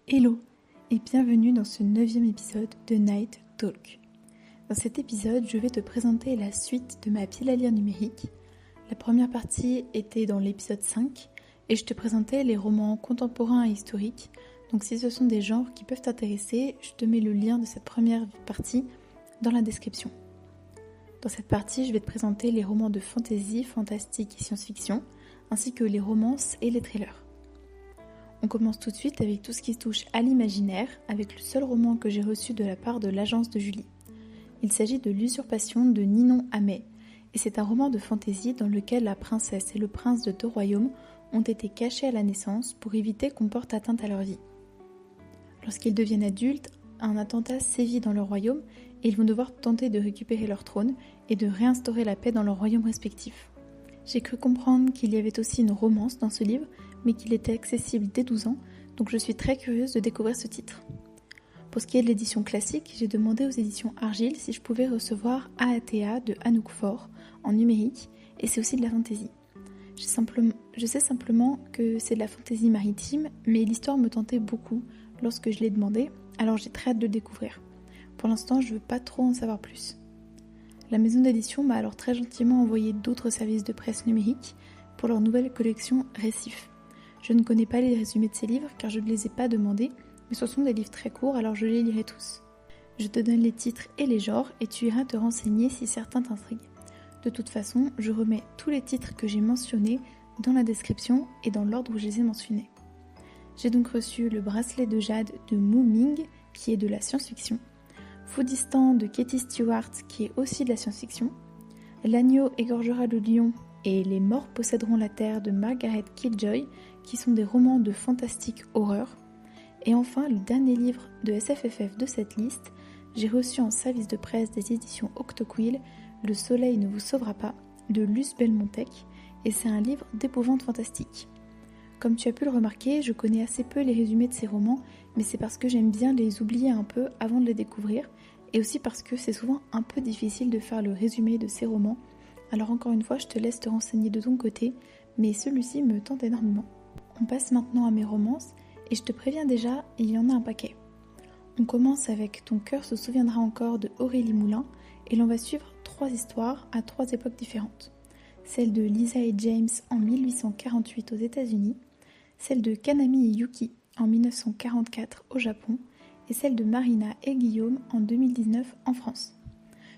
Hello et bienvenue dans ce 9e épisode de Night Talk. Dans cet épisode, je vais te présenter la suite de ma pile à lire numérique. La première partie était dans l'épisode 5 et je te présentais les romans contemporains et historiques. Donc si ce sont des genres qui peuvent t'intéresser, je te mets le lien de cette première partie dans la description. Dans cette partie, je vais te présenter les romans de fantasy, fantastique et science-fiction, ainsi que les romances et les thrillers. On commence tout de suite avec tout ce qui touche à l'imaginaire, avec le seul roman que j'ai reçu de la part de l'agence de Julie. Il s'agit de l'usurpation de Ninon Hamay, et c'est un roman de fantasy dans lequel la princesse et le prince de 2 royaumes ont été cachés à la naissance pour éviter qu'on porte atteinte à leur vie. Lorsqu'ils deviennent adultes, un attentat sévit dans leur royaume et ils vont devoir tenter de récupérer leur trône et de réinstaurer la paix dans leurs royaumes respectifs. J'ai cru comprendre qu'il y avait aussi une romance dans ce livre, mais qu'il était accessible dès 12 ans, donc je suis très curieuse de découvrir ce titre. Pour ce qui est de l'édition classique, j'ai demandé aux éditions Argile si je pouvais recevoir Aatea de Anouk Faure en numérique, et c'est aussi de la fantasy. Je sais simplement que c'est de la fantasy maritime, mais l'histoire me tentait beaucoup lorsque je l'ai demandé, alors j'ai très hâte de le découvrir. Pour l'instant, je veux pas trop en savoir plus. La maison d'édition m'a alors très gentiment envoyé d'autres services de presse numérique pour leur nouvelle collection Récif. Je ne connais pas les résumés de ces livres car je ne les ai pas demandés, mais ce sont des livres très courts alors je les lirai tous. Je te donne les titres et les genres et tu iras te renseigner si certains t'intriguent. De toute façon, je remets tous les titres que j'ai mentionnés dans la description et dans l'ordre où je les ai mentionnés. J'ai donc reçu Le bracelet de jade de Mu Ming qui est de la science-fiction, Foodistan de Katie Stewart qui est aussi de la science-fiction, L'agneau égorgera le lion et Les morts posséderont la terre de Margaret Killjoy qui sont des romans de fantastique horreur. Et enfin, le dernier livre de SFFF de cette liste, j'ai reçu en service de presse des éditions Octoquill Le soleil ne vous sauvera pas de Luce Belmontec et c'est un livre d'épouvante fantastique. Comme tu as pu le remarquer, je connais assez peu les résumés de ces romans, mais c'est parce que j'aime bien les oublier un peu avant de les découvrir, et aussi parce que c'est souvent un peu difficile de faire le résumé de ces romans. Alors encore une fois, je te laisse te renseigner de ton côté, mais celui-ci me tente énormément. On passe maintenant à mes romances, et je te préviens déjà, il y en a un paquet. On commence avec Ton cœur se souviendra encore de Aurélie Moulin, et l'on va suivre 3 histoires à 3 époques différentes. Celle de Lisa et James en 1848 aux États-Unis, celle de Kanami et Yuki en 1944 au Japon, et celle de Marina et Guillaume en 2019 en France.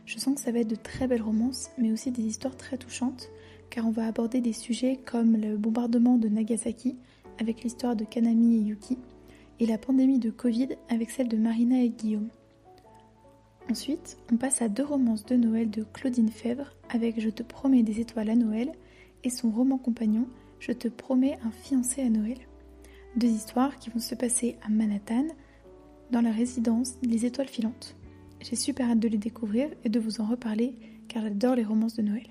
Je sens que ça va être de très belles romances, mais aussi des histoires très touchantes, car on va aborder des sujets comme le bombardement de Nagasaki, avec l'histoire de Kanami et Yuki, et la pandémie de Covid avec celle de Marina et Guillaume. Ensuite, on passe à 2 romances de Noël de Claudine Febvre, avec Je te promets des étoiles à Noël, et son roman compagnon, Je te promets un fiancé à Noël. 2 histoires qui vont se passer à Manhattan, dans la résidence Les Étoiles Filantes. J'ai super hâte de les découvrir et de vous en reparler, car j'adore les romances de Noël.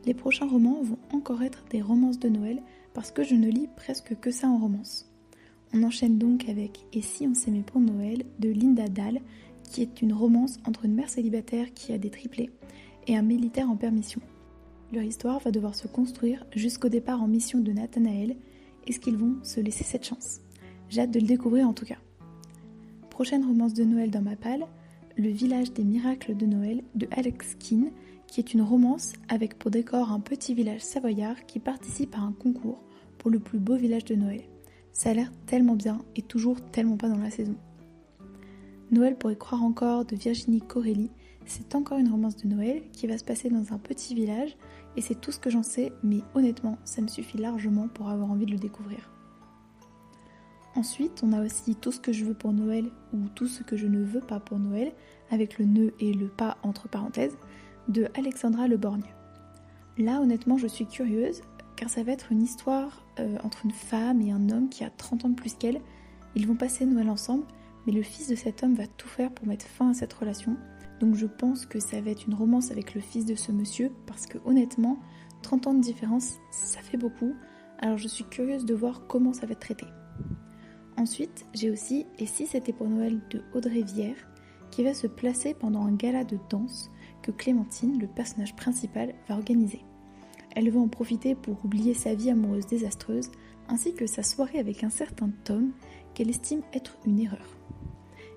Les prochains romans vont encore être des romances de Noël, parce que je ne lis presque que ça en romance. On enchaîne donc avec Et si on s'aimait pour Noël de Linda Dahl, qui est une romance entre une mère célibataire qui a des triplés et un militaire en permission. Leur histoire va devoir se construire jusqu'au départ en mission de Nathanaël. Est-ce qu'ils vont se laisser cette chance? J'ai hâte de le découvrir en tout cas. Prochaine romance de Noël dans ma palle, Le village des miracles de Noël de Alex Keane, qui est une romance avec pour décor un petit village savoyard qui participe à un concours pour le plus beau village de Noël. Ça a l'air tellement bien et toujours tellement pas dans la saison. Noël pour y croire encore de Virginie Corelli, c'est encore une romance de Noël qui va se passer dans un petit village et c'est tout ce que j'en sais, mais honnêtement, ça me suffit largement pour avoir envie de le découvrir. Ensuite, on a aussi Tout ce que je veux pour Noël ou Tout ce que je ne veux pas pour Noël, avec le ne et le pas entre parenthèses, de Alexandra Le Borgne. Là, honnêtement, je suis curieuse, car ça va être une histoire entre une femme et un homme qui a 30 ans de plus qu'elle. Ils vont passer Noël ensemble, mais le fils de cet homme va tout faire pour mettre fin à cette relation. Donc je pense que ça va être une romance avec le fils de ce monsieur, parce que honnêtement, 30 ans de différence, ça fait beaucoup. Alors je suis curieuse de voir comment ça va être traité. Ensuite, j'ai aussi Et si c'était pour Noël de Audrey Vierre, qui va se placer pendant un gala de danse que Clémentine, le personnage principal, va organiser. Elle va en profiter pour oublier sa vie amoureuse désastreuse, ainsi que sa soirée avec un certain Tom, qu'elle estime être une erreur.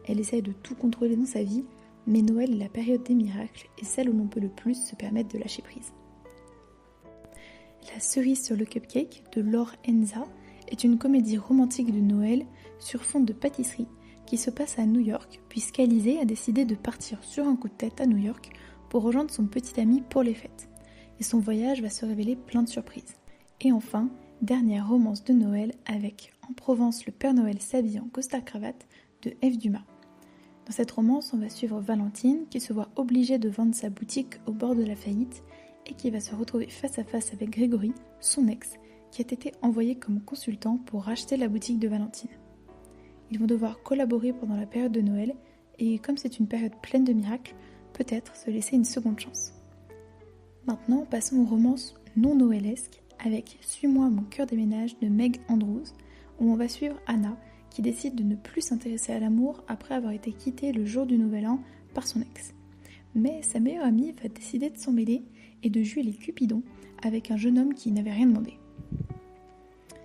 Elle essaie de tout contrôler dans sa vie, mais Noël est la période des miracles et celle où l'on peut le plus se permettre de lâcher prise. La cerise sur le cupcake de Laure Enza est une comédie romantique de Noël sur fond de pâtisserie qui se passe à New York puisqu'Alizée a décidé de partir sur un coup de tête à New York pour rejoindre son petit ami pour les fêtes. Et son voyage va se révéler plein de surprises. Et enfin, dernière romance de Noël avec En Provence le Père Noël s'habille en costard-cravate de F. Dumas. Dans cette romance, on va suivre Valentine qui se voit obligée de vendre sa boutique au bord de la faillite et qui va se retrouver face à face avec Grégory, son ex, qui a été envoyé comme consultant pour racheter la boutique de Valentine. Ils vont devoir collaborer pendant la période de Noël et comme c'est une période pleine de miracles, peut-être se laisser une seconde chance. Maintenant, passons aux romances non noëlesques avec Suis-moi mon cœur déménage de Meg Andrews, où on va suivre Anna qui décide de ne plus s'intéresser à l'amour après avoir été quittée le jour du Nouvel An par son ex. Mais sa meilleure amie va décider de s'en mêler et de jouer les Cupidons avec un jeune homme qui n'avait rien demandé.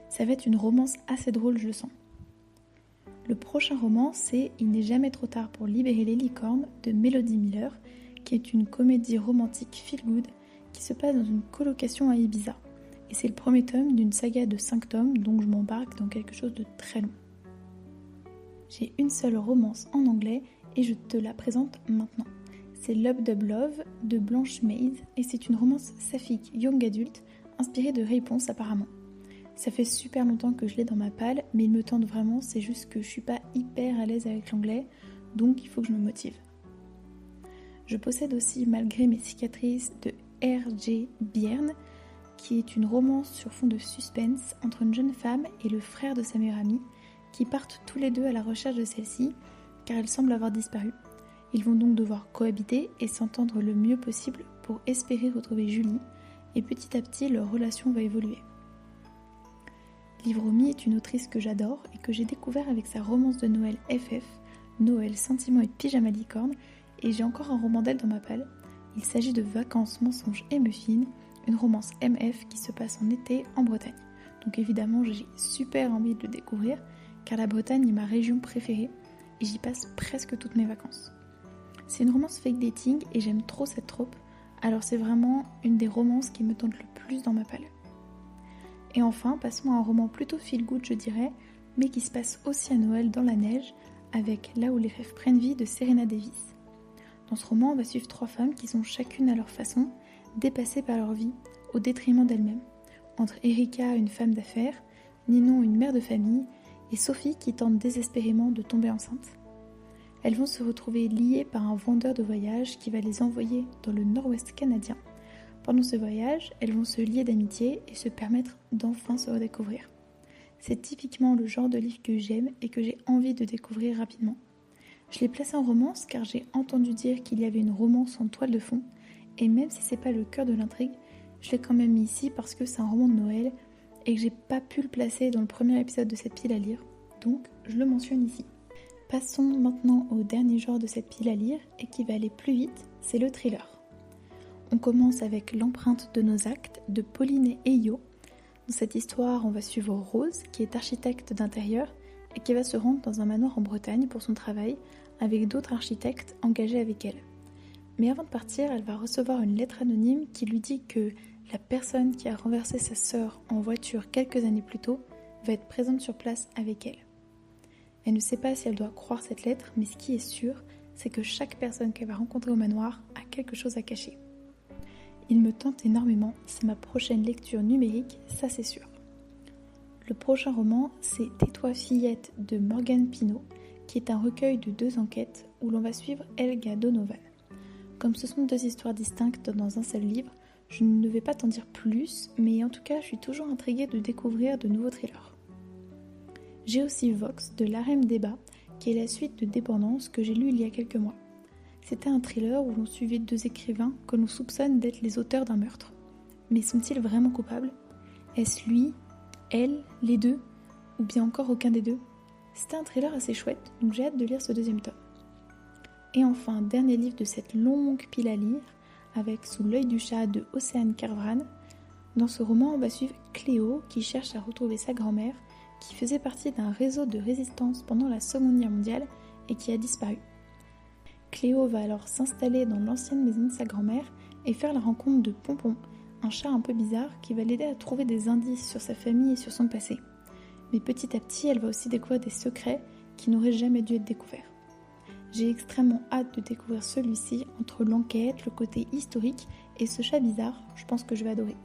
Ça va être une romance assez drôle, je le sens. Le prochain roman, c'est Il n'est jamais trop tard pour libérer les licornes de Melody Miller, qui est une comédie romantique feel-good qui se passe dans une colocation à Ibiza. Et c'est le premier tome d'une saga de 5 tomes, donc je m'embarque dans quelque chose de très long. J'ai une seule romance en anglais et je te la présente maintenant. C'est Love Dub Love de Blanche Maze et c'est une romance saphique young adulte inspirée de Réponse apparemment. Ça fait super longtemps que je l'ai dans ma palle, mais il me tente vraiment, c'est juste que je suis pas hyper à l'aise avec l'anglais, donc il faut que je me motive. Je possède aussi Malgré mes cicatrices de R.J. Byrne, qui est une romance sur fond de suspense entre une jeune femme et le frère de sa meilleure amie, qui partent tous les deux à la recherche de celle-ci, car elle semble avoir disparu. Ils vont donc devoir cohabiter et s'entendre le mieux possible pour espérer retrouver Julie, et petit à petit leur relation va évoluer. Livromi est une autrice que j'adore et que j'ai découvert avec sa romance de Noël FF, Noël, Sentiments et Pyjama Licorne, et j'ai encore un roman d'elle dans ma palle. Il s'agit de Vacances, mensonges et muffins, une romance MF qui se passe en été en Bretagne. Donc évidemment j'ai super envie de le découvrir, car la Bretagne est ma région préférée et j'y passe presque toutes mes vacances. C'est une romance fake dating et j'aime trop cette trope, alors c'est vraiment une des romances qui me tente le plus dans ma palle. Et enfin, passons à un roman plutôt feel good je dirais, mais qui se passe aussi à Noël dans la neige, avec Là où les fèves prennent vie de Serena Davis. Dans ce roman, on va suivre 3 femmes qui sont chacune à leur façon dépassées par leur vie, au détriment d'elles-mêmes. Entre Erika, une femme d'affaires, Ninon, une mère de famille, et Sophie qui tente désespérément de tomber enceinte. Elles vont se retrouver liées par un vendeur de voyage qui va les envoyer dans le nord-ouest canadien. Pendant ce voyage, elles vont se lier d'amitié et se permettre d'enfin se redécouvrir. C'est typiquement le genre de livre que j'aime et que j'ai envie de découvrir rapidement. Je l'ai placé en romance car j'ai entendu dire qu'il y avait une romance en toile de fond, et même si c'est pas le cœur de l'intrigue, je l'ai quand même mis ici parce que c'est un roman de Noël et que j'ai pas pu le placer dans le premier épisode de cette pile à lire, donc je le mentionne ici. Passons maintenant au dernier genre de cette pile à lire et qui va aller plus vite, c'est le thriller. On commence avec L'empreinte de nos actes de Pauline et Yo. Dans cette histoire, on va suivre Rose qui est architecte d'intérieur et qui va se rendre dans un manoir en Bretagne pour son travail avec d'autres architectes engagés avec elle. Mais avant de partir, elle va recevoir une lettre anonyme qui lui dit que la personne qui a renversé sa sœur en voiture quelques années plus tôt va être présente sur place avec elle. Elle ne sait pas si elle doit croire cette lettre, mais ce qui est sûr, c'est que chaque personne qu'elle va rencontrer au manoir a quelque chose à cacher. Il me tente énormément, c'est ma prochaine lecture numérique, ça c'est sûr. Le prochain roman, c'est Tais-toi fillette de Morgane Pineau, qui est un recueil de 2 enquêtes où l'on va suivre Helga Donovan. Comme ce sont 2 histoires distinctes dans un seul livre, je ne vais pas t'en dire plus, mais en tout cas, je suis toujours intriguée de découvrir de nouveaux thrillers. J'ai aussi Vox de l'Harem Débat, qui est la suite de Dépendance que j'ai lu il y a quelques mois. C'était un thriller où l'on suivait 2 écrivains que l'on soupçonne d'être les auteurs d'un meurtre. Mais sont-ils vraiment coupables ? Est-ce lui, elle, les deux, ou bien encore aucun des deux ? C'était un thriller assez chouette, donc j'ai hâte de lire ce 2e tome. Et enfin, dernier livre de cette longue pile à lire, avec Sous l'œil du chat de Océane Kervran. Dans ce roman, on va suivre Cléo qui cherche à retrouver sa grand-mère qui faisait partie d'un réseau de résistance pendant la Seconde Guerre mondiale et qui a disparu. Cléo va alors s'installer dans l'ancienne maison de sa grand-mère et faire la rencontre de Pompon, un chat un peu bizarre qui va l'aider à trouver des indices sur sa famille et sur son passé. Mais petit à petit, elle va aussi découvrir des secrets qui n'auraient jamais dû être découverts. J'ai extrêmement hâte de découvrir celui-ci entre l'enquête, le côté historique et ce chat bizarre, je pense que je vais adorer.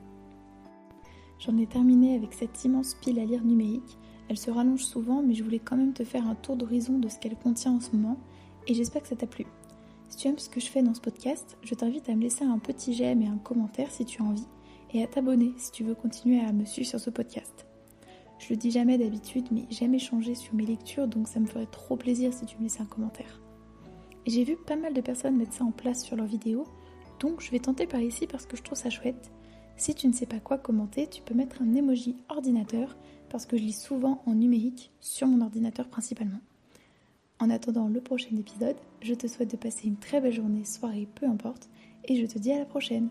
J'en ai terminé avec cette immense pile à lire numérique. Elle se rallonge souvent, mais je voulais quand même te faire un tour d'horizon de ce qu'elle contient en ce moment, et j'espère que ça t'a plu. Si tu aimes ce que je fais dans ce podcast, je t'invite à me laisser un petit j'aime et un commentaire si tu as envie, et à t'abonner si tu veux continuer à me suivre sur ce podcast. Je le dis jamais d'habitude, mais j'aime échanger sur mes lectures, donc ça me ferait trop plaisir si tu me laissais un commentaire. Et j'ai vu pas mal de personnes mettre ça en place sur leurs vidéos, donc je vais tenter par ici parce que je trouve ça chouette. Si tu ne sais pas quoi commenter, tu peux mettre un emoji ordinateur parce que je lis souvent en numérique sur mon ordinateur principalement. En attendant le prochain épisode, je te souhaite de passer une très belle journée, soirée, peu importe, et je te dis à la prochaine.